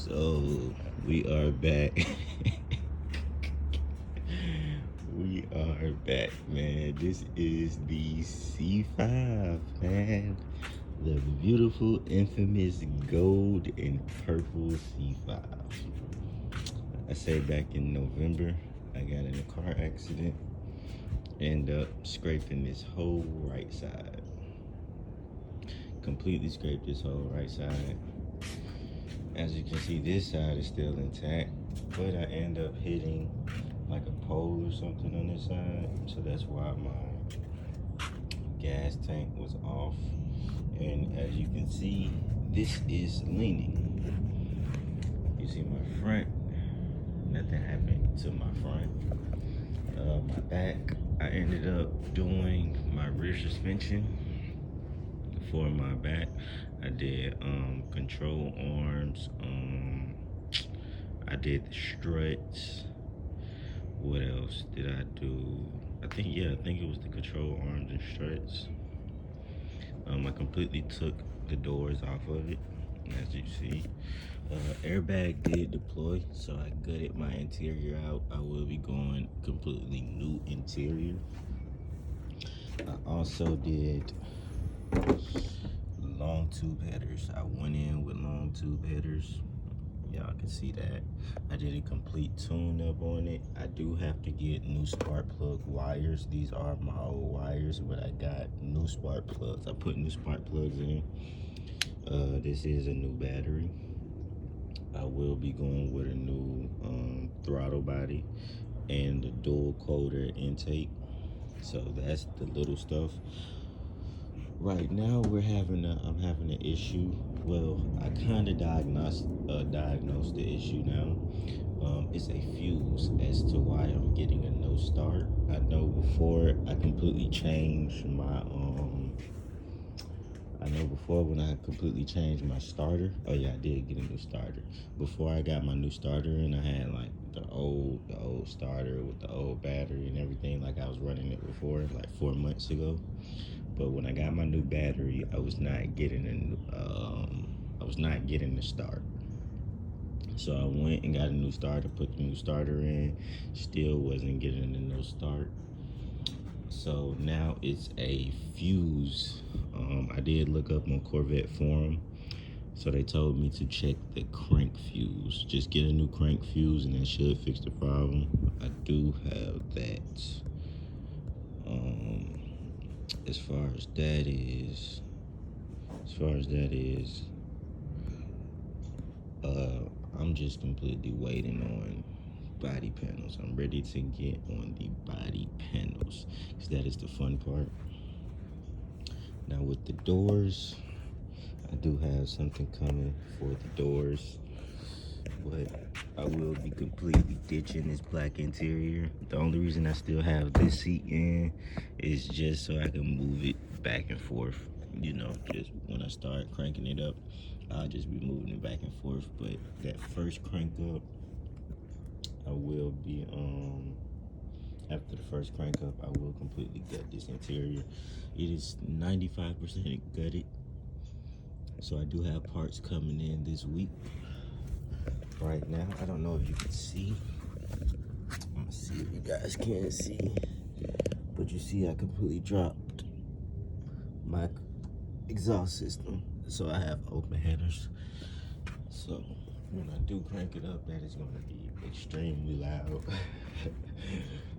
So we are back. We are back, man. This is the C5, man. The beautiful, infamous gold and purple C5. I say back in November, I got in a car accident. End up scraping this whole right side. Completely scraped this whole right side. As you can see, this side is still intact, but I end up hitting like a pole or something on this side. So that's why my gas tank was off. And as you can see, this is leaning. You see my front, nothing happened to my front. My back, I ended up doing my rear suspension for my back. I did control arms, I did the struts. What else did I do? I think it was the control arms and struts. I completely took the doors off of it, as you see. Airbag did deploy, so I gutted my interior out. I will be going completely new interior. I also did long tube headers. I went in with long tube headers. Y'all can see that. I did a complete tune up on it. I do have to get new spark plug wires. These are my old wires, but I got new spark plugs. I put new spark plugs in. This is a new battery. I will be going with a new throttle body and the dual coder intake. So that's the little stuff. Right now I'm having an issue. Well, I kind of diagnosed the issue now. It's a fuse as to why I'm getting a no start. I know before I completely changed my when I completely changed my starter. Oh yeah, I did get a new starter. Before I got my new starter in, I had like the old starter with the old battery and everything, like I was running it before, like 4 months ago. But when I got my new battery, I was not getting the start. So I went and got a new starter, put the new starter in, still wasn't getting the no start. So now it's a fuse. I did look up on Corvette forum. So they told me to check the crank fuse. Just get a new crank fuse and that should fix the problem. I do have that. As far as that is, I'm just completely waiting on body panels. I'm ready to get on the body panels because that is the fun part. Now with the doors, I do have something coming for the doors, but I will be completely ditching this black interior. The only reason I still have this seat in is just so I can move it back and forth. You know, just when I start cranking it up, I'll just be moving it back and forth. But that first crank up, I will be after the first crank up, I will completely gut this interior. It is 95% gutted, so I do have parts coming in this week. Right now, I don't know if you can see. I'm gonna see if you guys can see, but you see I completely dropped my exhaust system, so I have open headers. So when I do crank it up, that is going to be extremely loud.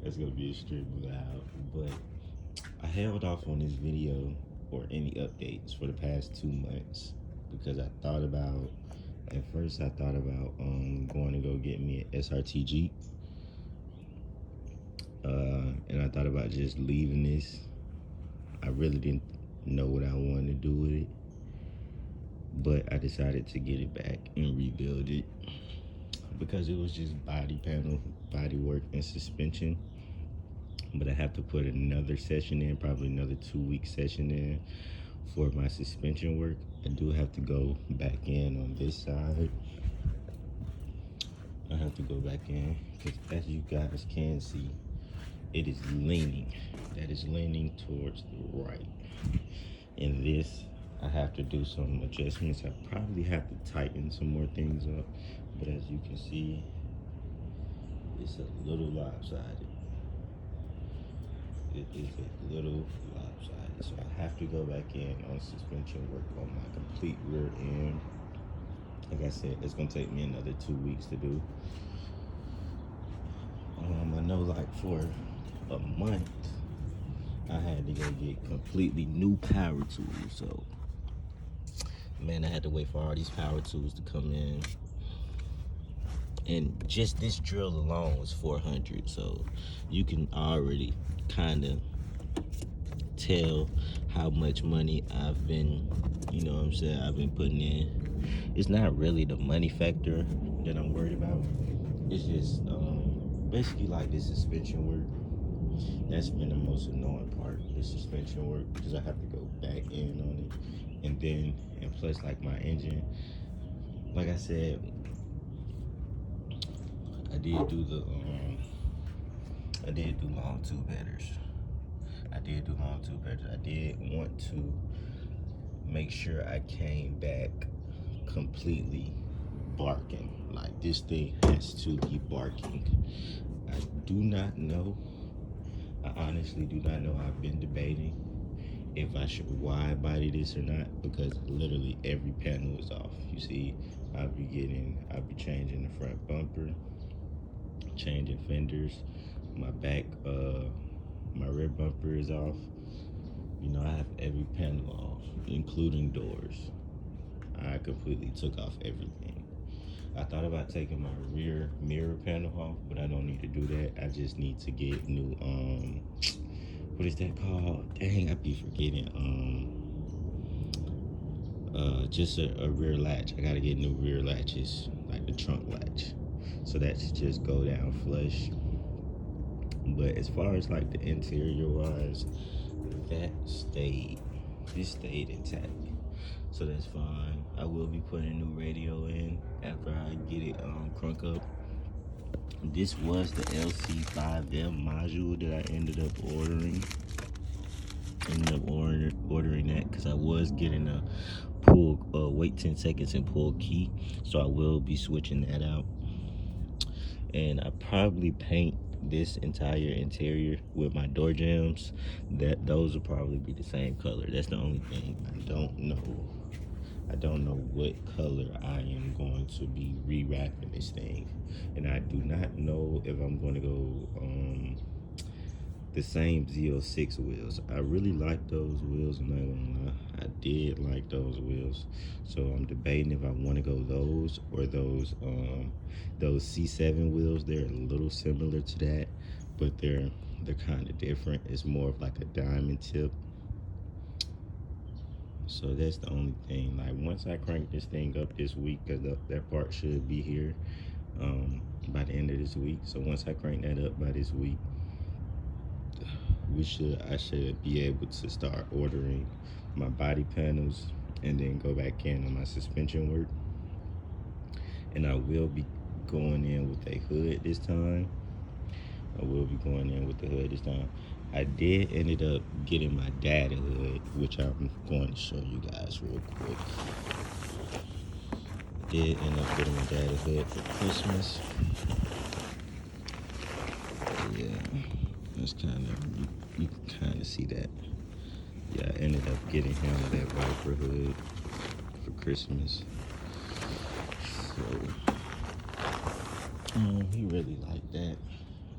That's going to be extremely loud. But I held off on this video or any updates for the past 2 months because at first I thought about going to go get me an SRT Jeep. And I thought about just leaving this. I really didn't know what I wanted to do with it, but I decided to get it back and rebuild it because it was just body panel, body work, and suspension. But I have to put another session in, probably another 2-week session in for my suspension work. I do have to go back in on this side. I have to go back in because as you guys can see, it is leaning. That is leaning towards the right. And this I have to do some adjustments. I probably have to tighten some more things up, but as you can see, it's a little lopsided. It is a little lopsided, so I have to go back in on suspension work on my complete rear end. Like I said, it's gonna take me another 2 weeks to do. I know, like for a month, I had to go get completely new power tools. So, man, I had to wait for all these power tools to come in. And just this drill alone was $400. So you can already kind of tell how much money I've been, you know what I'm saying, I've been putting in. It's not really the money factor that I'm worried about. It's just basically like this suspension work. That's been the most annoying part, the suspension work, because I have to go back in on it. And plus like my engine, like I said, I did do long tube headers. I did want to make sure I came back completely barking. Like, this thing has to be barking. I do not know. I honestly do not know. I've been debating if I should wide body this or not, because literally every panel is off. You see, I'll be changing the front bumper, changing fenders, my rear bumper is off. You know, I have every panel off, including doors. I completely took off everything. I thought about taking my rear mirror panel off, but I don't need to do that. I just need to get new, what is that called? Dang, I be forgetting. Just a rear latch. I gotta get new rear latches, like the trunk latch. So that's just go down flush. But as far as like the interior wise, this stayed intact. So that's fine. I will be putting a new radio in after I get it crunk up. This was the LC5M module that I ended up ordering. Ordering that because I was getting a pull, wait 10 seconds and pull key. So I will be switching that out. And I probably paint this entire interior with my door jambs. Those will probably be the same color. That's the only thing. I don't know what color I am going to be rewrapping this thing, and I do not know if I'm going to go the same Z06 wheels. I really like those wheels, I'm not gonna lie. I did like those wheels, so I'm debating if I want to go those or those C7 wheels. They're a little similar to that, but they're kind of different. It's more of like a diamond tip. So that's the only thing. Like, once I crank this thing up this week, because that part should be here by the end of this week. So once I crank that up by this week, I should be able to start ordering my body panels and then go back in on my suspension work. And I will be going in with a hood this time. I did ended up getting my dad a hood, which I'm going to show you guys real quick. Did end up getting my dad a hood for Christmas. Yeah, that's kind of, you can kind of see that. Yeah, I ended up getting him that Viper hood for Christmas. So, he really liked that.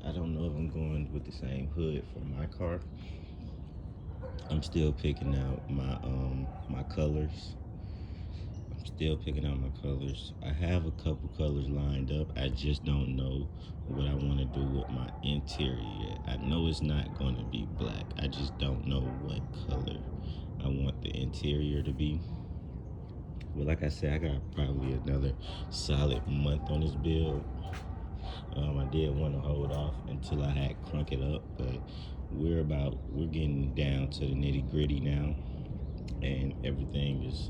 I don't know if I'm going with the same hood for my car. I'm still picking out my colors. I have a couple colors lined up. I just don't know what I want to do with my interior yet. I know it's not going to be black. I just don't know what color I want the interior to be. But like I said, I got probably another solid month on this build. I did want to hold off until I had crunk it up, but we're getting down to the nitty gritty now, and everything is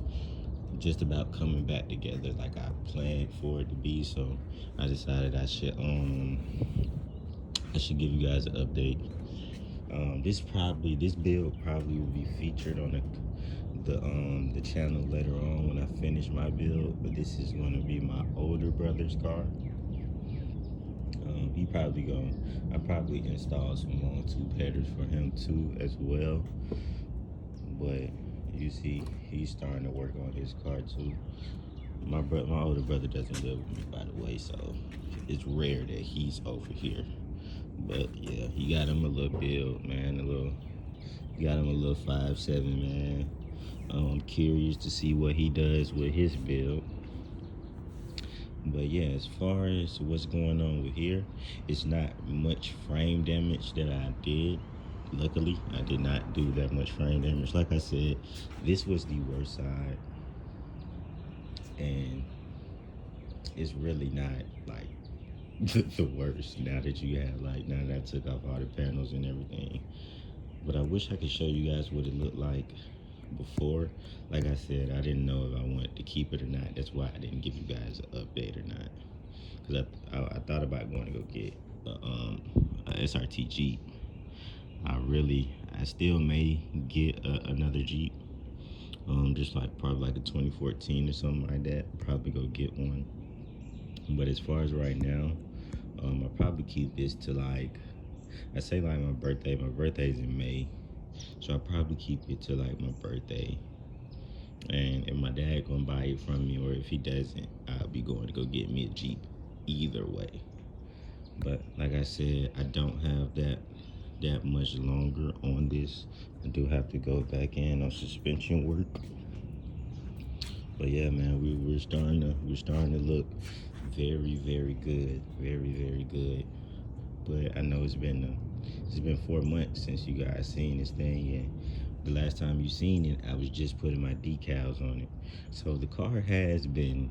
just about coming back together like I planned for it to be. So I decided I should give you guys an update. This build probably will be featured on the channel later on when I finish my build, but this is going to be my older brother's car. He probably going I probably install some long tube headers for him too as well. But you see, he's starting to work on his car too. My older brother doesn't live with me, by the way, so it's rare that he's over here. But yeah, he got him a little build, man. He got him a little 5.7, man. I'm curious to see what he does with his build. But yeah, as far as what's going on with here, it's not much frame damage that I did. Luckily, I did not do that much frame damage. Like I said, this was the worst side, and it's really not like the worst now that you have, like, now that I took off all the panels and everything. But I wish I could show you guys what it looked like before. Like I said, I didn't know if I wanted to keep it or not. That's why I didn't give you guys an update or not, because I thought about going to go get a SRT Jeep. I still may get another Jeep, just like probably like a 2014 or something like that. Probably go get one. But as far as right now, I'll probably keep this to like, I say like my birthday. My birthday's in May, so I'll probably keep it to like my birthday. And if my dad gonna buy it from me, or if he doesn't, I'll be going to go get me a Jeep either way. But like I said, I don't have that much longer on this. I do have to go back in on suspension work. But yeah, man, we're starting to look very, very good, very good. But I know it's been 4 months since you guys seen this thing, and the last time you seen it, I was just putting my decals on it. So the car has been,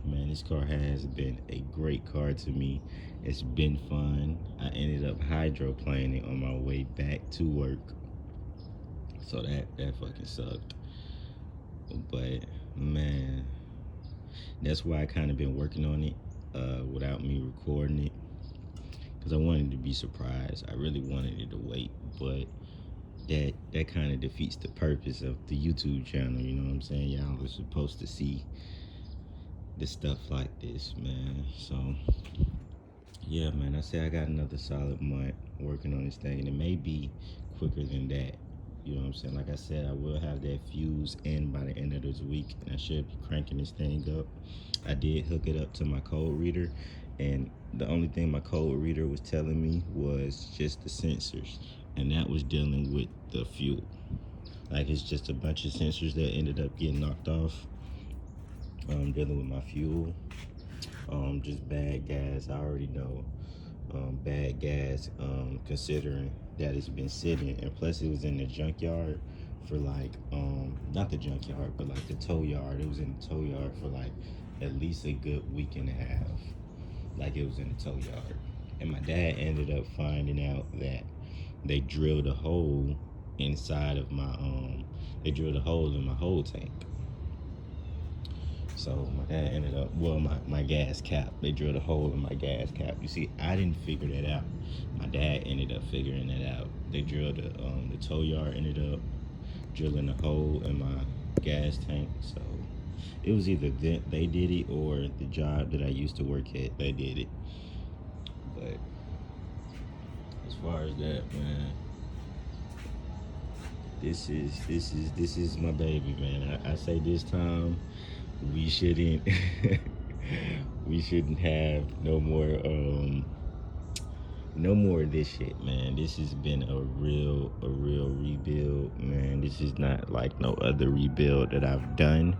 man, this car has been a great car to me. It's been fun. I ended up hydroplaning on my way back to work, so that fucking sucked. But man, that's why I kind of been working on it without me recording it, because I wanted to be surprised. I really wanted it to wait, but that kind of defeats the purpose of the YouTube channel. You know what I'm saying? Y'all are supposed to see the stuff like this, man. So yeah, man, I say I got another solid month working on this thing, and it may be quicker than that. You know what I'm saying? Like I said, I will have that fuse in by the end of this week, and I should be cranking this thing up. I did hook it up to my code reader, and the only thing my code reader was telling me was just the sensors, and that was dealing with the fuel. Like, it's just a bunch of sensors that ended up getting knocked off, dealing with my fuel. Just bad gas. I already know bad gas, considering that it's been sitting, and plus it was in the junkyard for like not the junkyard, but like the tow yard. It was in the tow yard for like at least a good week and a half. Like, it was in the tow yard, and my dad ended up finding out that they drilled a hole inside of my they drilled a hole in my whole tank. So my dad ended up, well, my gas cap, they drilled a hole in my gas cap. You see, I didn't figure that out. My dad ended up figuring that out. They drilled the tow yard ended up drilling a hole in my gas tank. So it was either they did it, or the job that I used to work at, they did it. But as far as that, man, this is my baby, man. I say this time, we shouldn't we shouldn't have no more of this shit, man. This has been a real rebuild, man. This is not like no other rebuild that I've done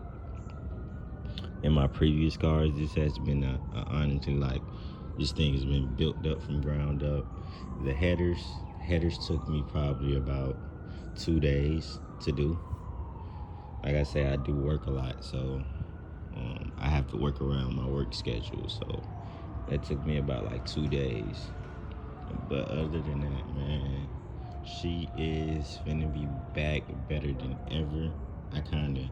in my previous cars. This has been honestly, like, this thing has been built up from ground up. The headers took me probably about 2 days to do. Like I say, I do work a lot, so I have to work around my work schedule. So that took me about like 2 days. But other than that, man, she is finna be back better than ever. I kind of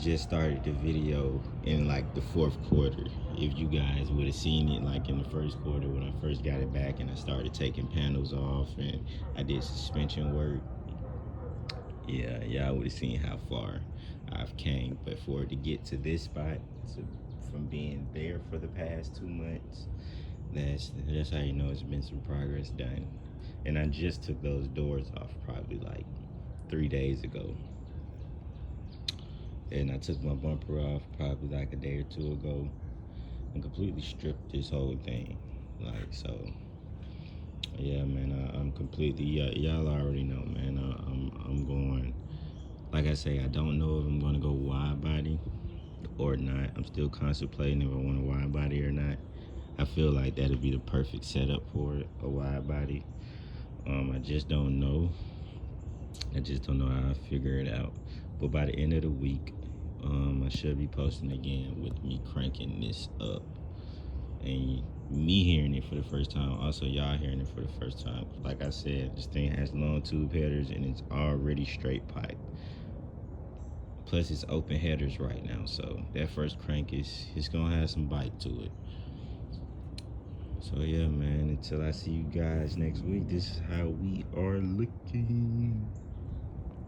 just started the video in like the 4th quarter. If you guys would have seen it like in the 1st quarter when I first got it back and I started taking panels off and I did suspension work, Yeah, y'all would have seen how far I've came. But for it to get to this spot, from being there for the past 2 months, that's how you know it's been some progress done. And I just took those doors off probably like 3 days ago. And I took my bumper off probably like a day or two ago and completely stripped this whole thing. Like, so, yeah, man, I'm completely, y'all already know, man. I'm going, like I say, I don't know if I'm going to go wide body or not. I'm still contemplating if I want a wide body or not. I feel like that'd be the perfect setup for it, a wide body. I just don't know. I just don't know how I figure it out. But by the end of the week, I should be posting again with me cranking this up and me hearing it for the first time. Also, y'all hearing it for the first time. Like I said, this thing has long tube headers and it's already straight pipe. Plus, it's open headers right now, so that first crank is it's gonna have some bite to it. So yeah, man. Until I see you guys next week, this is how we are looking.